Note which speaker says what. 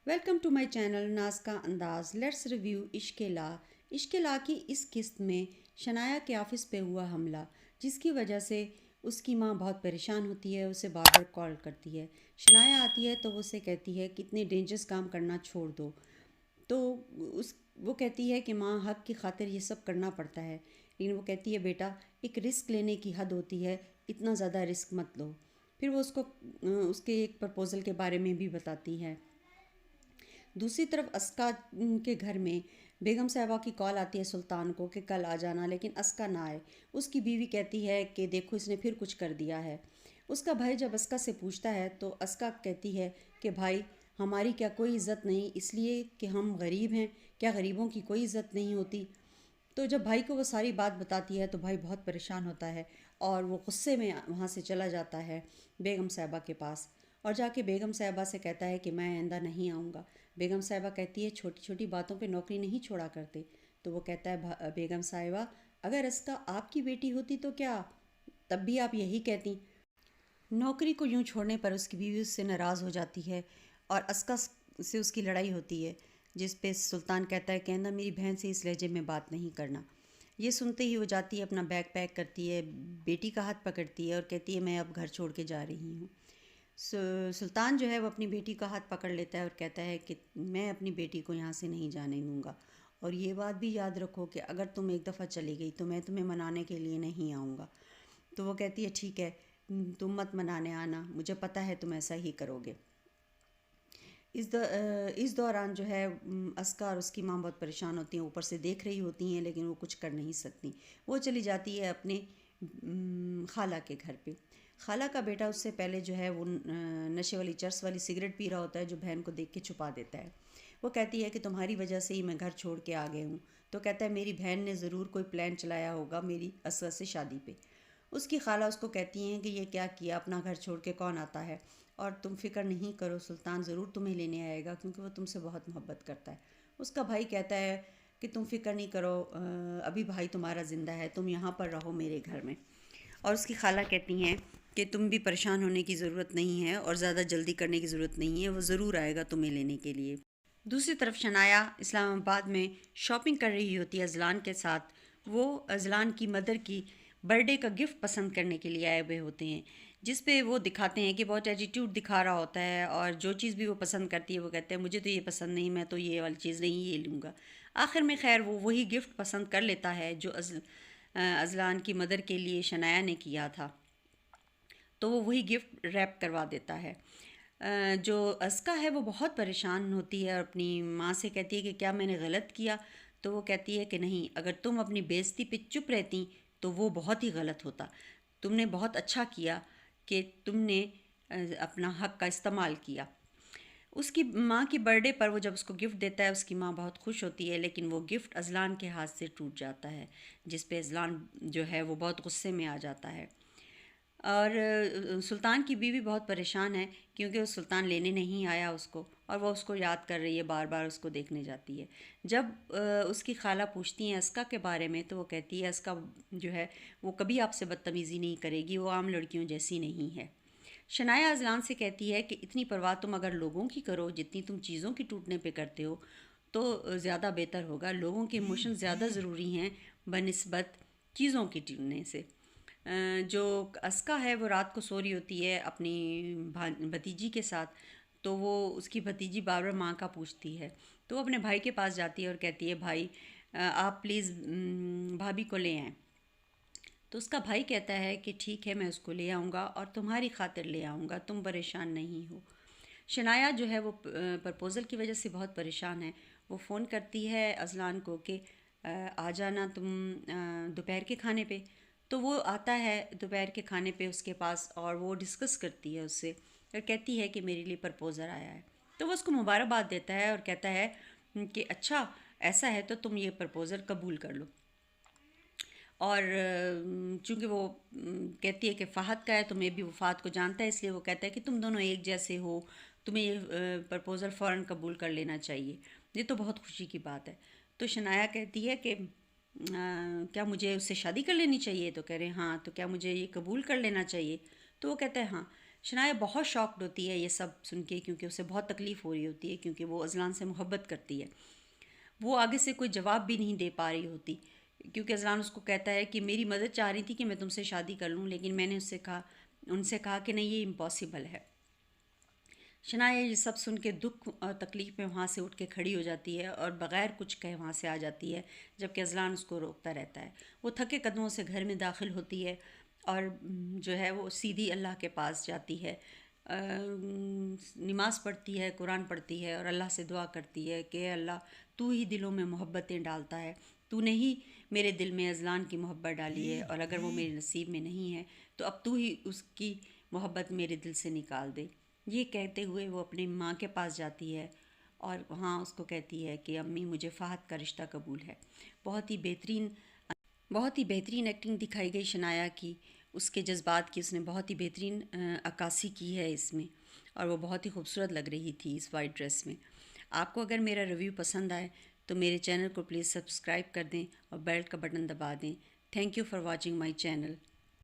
Speaker 1: Welcome to my channel ناز کا انداز. Let's review عشق لا. عشق لا کی اس قسط میں شنایا کے آفس پہ ہوا حملہ، جس کی وجہ سے اس کی ماں بہت پریشان ہوتی ہے، اسے بار بار کال کرتی ہے. شنایا آتی ہے تو وہ اسے کہتی ہے کہ اتنے ڈینجرس کام کرنا چھوڑ دو. تو اس وہ کہتی ہے کہ ماں حق کی خاطر یہ سب کرنا پڑتا ہے، لیکن وہ کہتی ہے بیٹا ایک رسک لینے کی حد ہوتی ہے، اتنا زیادہ رسک مت لو. پھر وہ اس کو اس کے ایک پرپوزل کے بارے میں بھی بتاتی ہے. دوسری طرف اسکا کے گھر میں بیگم صاحبہ کی کال آتی ہے سلطان کو کہ کل آ جانا، لیکن اسکا نہ آئے. اس کی بیوی کہتی ہے کہ دیکھو اس نے پھر کچھ کر دیا ہے. اس کا بھائی جب اسکا سے پوچھتا ہے تو اسکا کہتی ہے کہ بھائی ہماری کیا کوئی عزت نہیں، اس لیے کہ ہم غریب ہیں، کیا غریبوں کی کوئی عزت نہیں ہوتی؟ تو جب بھائی کو وہ ساری بات بتاتی ہے تو بھائی بہت پریشان ہوتا ہے اور وہ غصے میں وہاں سے چلا جاتا ہے بیگم صاحبہ کے پاس، اور جا کے بیگم صاحبہ سے کہتا ہے کہ میں آئندہ نہیں آؤں گا. بیگم صاحبہ کہتی ہے چھوٹی چھوٹی باتوں پہ نوکری نہیں چھوڑا کرتے. تو وہ کہتا ہے بیگم صاحبہ اگر اسکا آپ کی بیٹی ہوتی تو کیا تب بھی آپ یہی کہتی؟ نوکری کو یوں چھوڑنے پر اس کی بیوی اس سے ناراض ہو جاتی ہے اور اسکا سے اس کی لڑائی ہوتی ہے، جس پہ سلطان کہتا ہے کہ آئندہ میری بہن سے اس لہجے میں بات نہیں کرنا. یہ سنتے ہی وہ جاتی ہے، اپنا بیگ پیک کرتی ہے، بیٹی کا ہاتھ پکڑتی ہے اور کہتی ہے میں اب گھر چھوڑ کے جا رہی ہوں. سلطان جو ہے وہ اپنی بیٹی کا ہاتھ پکڑ لیتا ہے اور کہتا ہے کہ میں اپنی بیٹی کو یہاں سے نہیں جانے دوں گا، اور یہ بات بھی یاد رکھو کہ اگر تم ایک دفعہ چلی گئی تو میں تمہیں منانے کے لیے نہیں آؤں گا. تو وہ کہتی ہے ٹھیک ہے، تم مت منانے آنا، مجھے پتہ ہے تم ایسا ہی کرو گے. اس دوران جو ہے اسکا اور اس کی ماں بہت پریشان ہوتی ہیں، اوپر سے دیکھ رہی ہوتی ہیں لیکن وہ کچھ کر نہیں سکتی. وہ چلی جاتی ہے اپنے خالہ کے گھر پہ. خالہ کا بیٹا اس سے پہلے جو ہے وہ نشے والی چرس والی سگریٹ پی رہا ہوتا ہے، جو بہن کو دیکھ کے چھپا دیتا ہے. وہ کہتی ہے کہ تمہاری وجہ سے ہی میں گھر چھوڑ کے آ گئے ہوں. تو کہتا ہے میری بہن نے ضرور کوئی پلان چلایا ہوگا میری اسغر سے شادی پہ. اس کی خالہ اس کو کہتی ہیں کہ یہ کیا کیا، اپنا گھر چھوڑ کے کون آتا ہے، اور تم فکر نہیں کرو سلطان ضرور تمہیں لینے آئے گا کیونکہ وہ تم سے بہت محبت کرتا ہے. اس کا بھائی کہتا ہے کہ تم فکر نہیں کرو، ابھی بھائی تمہارا زندہ ہے، تم یہاں پر رہو میرے گھر میں. اور اس کی خالہ کہتی ہیں کہ تم بھی پریشان ہونے کی ضرورت نہیں ہے اور زیادہ جلدی کرنے کی ضرورت نہیں ہے، وہ ضرور آئے گا تمہیں لینے کے لیے. دوسری طرف شنایا اسلام آباد میں شاپنگ کر رہی ہوتی ہے اذلان کے ساتھ. وہ اذلان کی مدر کی برتھ ڈے کا گفٹ پسند کرنے کے لیے آئے ہوئے ہوتے ہیں، جس پہ وہ دکھاتے ہیں کہ بہت ایٹیٹیوڈ دکھا رہا ہوتا ہے، اور جو چیز بھی وہ پسند کرتی ہے وہ کہتے ہیں مجھے تو یہ پسند نہیں، میں تو یہ والی چیز نہیں یہ لوں گا. آخر میں خیر وہ وہی گفٹ پسند کر لیتا ہے جو اذلان کی مدر کے لیے شنایا نے کیا تھا. تو وہ وہی گفٹ ریپ کروا دیتا ہے. جو اسکا ہے وہ بہت پریشان ہوتی ہے اور اپنی ماں سے کہتی ہے کہ کیا میں نے غلط کیا؟ تو وہ کہتی ہے کہ نہیں، اگر تم اپنی بے عزتی پہ چپ رہتی تو وہ بہت ہی غلط ہوتا. تم نے بہت اچھا کیا کہ تم نے اپنا حق کا استعمال کیا. اس کی ماں کی برتھ ڈے پر وہ جب اس کو گفٹ دیتا ہے اس کی ماں بہت خوش ہوتی ہے، لیکن وہ گفٹ اذلان کے ہاتھ سے ٹوٹ جاتا ہے، جس پہ اذلان جو ہے وہ بہت غصے میں آ جاتا ہے. اور سلطان کی بیوی بہت پریشان ہے کیونکہ وہ سلطان لینے نہیں آیا اس کو، اور وہ اس کو یاد کر رہی ہے، بار بار اس کو دیکھنے جاتی ہے. جب اس کی خالہ پوچھتی ہیں اسکا کے بارے میں تو وہ کہتی ہے اسکا جو ہے وہ کبھی آپ سے بدتمیزی نہیں کرے گی، وہ عام لڑکیوں جیسی نہیں ہے. شنایا اذلان سے کہتی ہے کہ اتنی پرواہ تم اگر لوگوں کی کرو جتنی تم چیزوں کی ٹوٹنے پہ کرتے ہو تو زیادہ بہتر ہوگا. لوگوں کے ایموشن زیادہ ضروری ہیں بنسبت چیزوں کی ٹوٹنے سے. جو اسکا ہے وہ رات کو سو رہی ہوتی ہے اپنی بھتیجی کے ساتھ، تو وہ اس کی بھتیجی بار بار ماں کا پوچھتی ہے، تو وہ اپنے بھائی کے پاس جاتی ہے اور کہتی ہے بھائی آپ پلیز بھابھی کو لے آئیں. تو اس کا بھائی کہتا ہے کہ ٹھیک ہے میں اس کو لے آؤں گا اور تمہاری خاطر لے آؤں گا، تم پریشان نہیں ہو. شنایا جو ہے وہ پرپوزل کی وجہ سے بہت پریشان ہے. وہ فون کرتی ہے اذلان کو کہ آ جانا تم دوپہر کے کھانے پہ. تو وہ آتا ہے دوپہر کے کھانے پہ اس کے پاس، اور وہ ڈسکس کرتی ہے اس سے اور کہتی ہے کہ میرے لیے پرپوزل آیا ہے. تو وہ اس کو مبارکباد دیتا ہے اور کہتا ہے کہ اچھا ایسا ہے تو تم یہ پرپوزل قبول کر لو. اور چونکہ وہ کہتی ہے کہ فہد کا ہے تو میں بھی وفات کو جانتا ہے، اس لیے وہ کہتا ہے کہ تم دونوں ایک جیسے ہو، تمہیں یہ پرپوزل فوراً قبول کر لینا چاہیے، یہ تو بہت خوشی کی بات ہے. تو شنایا کہتی ہے کہ کیا مجھے اس سے شادی کر لینی چاہیے؟ تو کہہ رہے ہیں ہاں. تو کیا مجھے یہ قبول کر لینا چاہیے؟ تو وہ کہتا ہے ہاں. شنایا بہت شاکڈ ہوتی ہے یہ سب سن کے، کیونکہ اسے بہت تکلیف ہو رہی ہوتی ہے، کیونکہ وہ اذلان سے محبت کرتی ہے۔ وہ آگے سے کوئی جواب بھی نہیں دے پا رہی ہوتی، کیونکہ اذلان اس کو کہتا ہے کہ میری مدد چاہ رہی تھی کہ میں تم سے شادی کر لوں، لیکن میں نے ان سے کہا کہ نہیں، یہ امپاسبل ہے۔ شنایا یہ سب سن کے دکھ اور تکلیف میں وہاں سے اٹھ کے کھڑی ہو جاتی ہے اور بغیر کچھ کہے وہاں سے آ جاتی ہے، جبکہ اذلان اس کو روکتا رہتا ہے۔ وہ تھکے قدموں سے گھر میں داخل ہوتی ہے اور جو ہے وہ سیدھی اللہ کے پاس جاتی ہے، نماز پڑھتی ہے، قرآن پڑھتی ہے اور اللہ سے دعا کرتی ہے کہ اے اللہ، تو ہی دلوں میں محبتیں ڈالتا ہے، تو نے ہی میرے دل میں اذلان کی محبت ڈالی ہے، اور اگر وہ میرے نصیب میں نہیں ہے تو اب تو ہی اس کی محبت میرے دل سے نکال دے۔ یہ کہتے ہوئے وہ اپنی ماں کے پاس جاتی ہے اور وہاں اس کو کہتی ہے کہ امی، مجھے فہد کا رشتہ قبول ہے۔ بہت ہی بہترین بہت ہی بہترین ایکٹنگ دکھائی گئی شنایا کی، اس کے جذبات کی اس نے بہت ہی بہترین عکاسی کی ہے اس میں، اور وہ بہت ہی خوبصورت لگ رہی تھی اس وائٹ ڈریس میں۔ آپ کو اگر میرا ریویو پسند آئے تو میرے چینل کو پلیز سبسکرائب کر دیں اور بیل کا بٹن دبا دیں۔ Thank you for watching my channel.